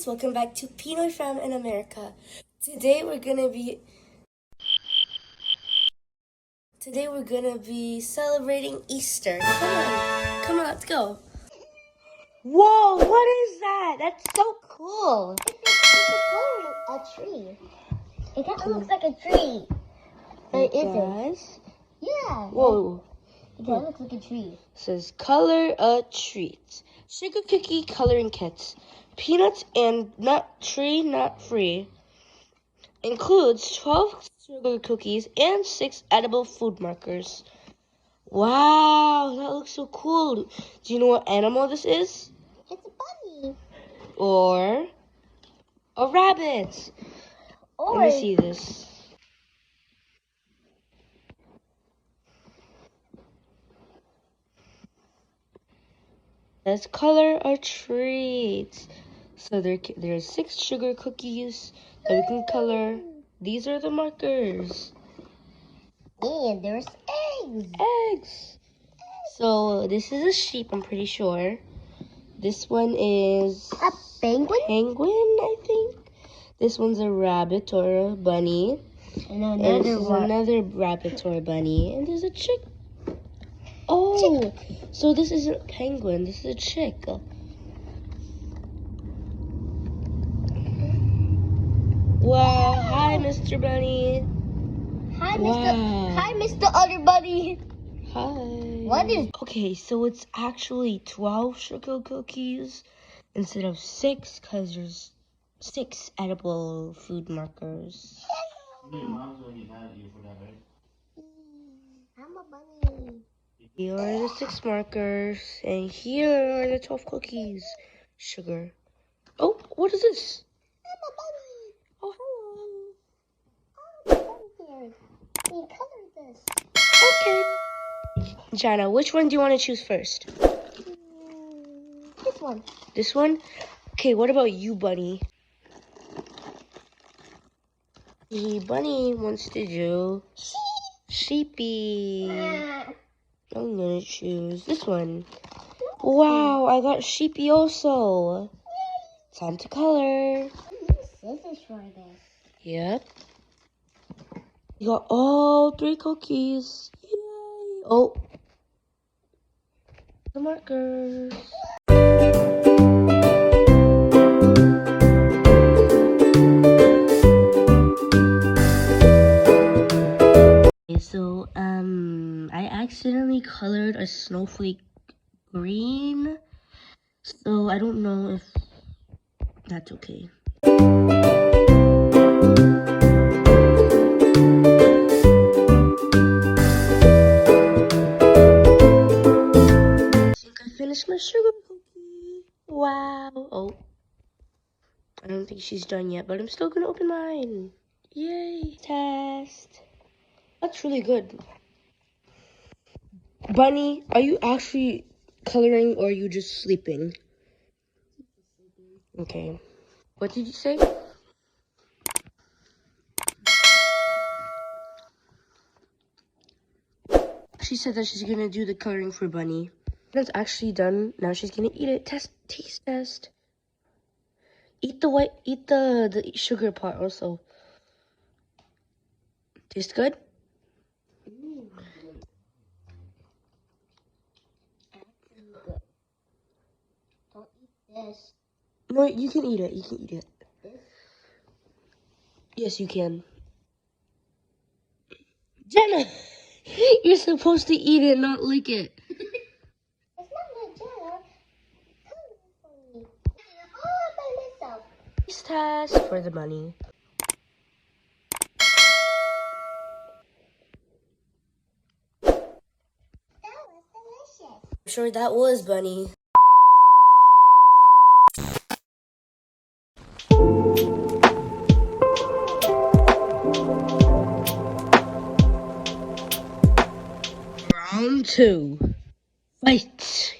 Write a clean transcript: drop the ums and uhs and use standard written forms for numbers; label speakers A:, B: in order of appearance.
A: guys, welcome back to PinoyFam in America. Today we're gonna be celebrating Easter. Come on, let's go. Whoa, what is that? That's so cool.
B: It's a tree. It kind of looks like a tree. But it isn't. Yeah.
A: Whoa.
B: It kind of looks like a tree.
A: It says color a treat. Sugar cookie coloring kits. Peanuts and nut free. Includes 12 sugar cookies and 6 edible food markers. Wow, that looks so cool. Do you know what animal this is?
B: It's a bunny.
A: Or a rabbit.
B: Or
A: Let me see this. Let's color a treat. So there's 6 sugar cookies that we can color. These are the markers.
B: And there's eggs.
A: Eggs. So this is a sheep, I'm pretty sure. This one is
B: A penguin?
A: Penguin, I think. This one's a rabbit or a bunny.
B: And
A: This is another rabbit or a bunny. And there's a chick. Oh, so this isn't a penguin. This is a chick. Wow. Hi, Mr. Bunny.
B: Hi,
A: Wow.
B: Hi, Mr. Other Bunny.
A: Hi.
B: What is?
A: Okay, so it's actually 12 sugar cookies instead of 6 because there's 6 edible food markers.
B: I'm a bunny.
A: Here are the 6 markers, and here are the 12 cookies. Sugar. Oh, what is this?
B: I'm a bunny.
A: Oh, hello.
B: I'm a bunny here. We colored this.
A: Okay. Jana, which one do you want to choose first?
B: This one.
A: This one? Okay, what about you, Bunny? The bunny wants to do sheepy. I'm gonna choose this one. Wow, I got sheepy also. Time to color.
B: Scissors for this.
A: Yep. You got all 3 cookies. Yay! Oh. The markers. Okay, so, I accidentally colored a snowflake green. So, I don't know if that's okay. Finished my sugar cookie. Wow. Oh. I don't think she's done yet, but I'm still gonna open mine. Yay. Test. That's really good. Bunny, are you actually coloring or are you just sleeping? Okay. What did you say? She said that she's gonna do the coloring for Bunny. That's actually done. Now she's gonna eat it. Taste test. Eat the sugar part also. Tastes good?
B: Don't eat this.
A: No, you can eat it. You can eat it.
B: This?
A: Yes, you can. Jenna, you're supposed to eat it, not lick it.
B: It's not my job. Come for me. All by myself.
A: Taste test for the bunny.
B: That was delicious.
A: I'm sure that was Bunny. Round 2. Fight.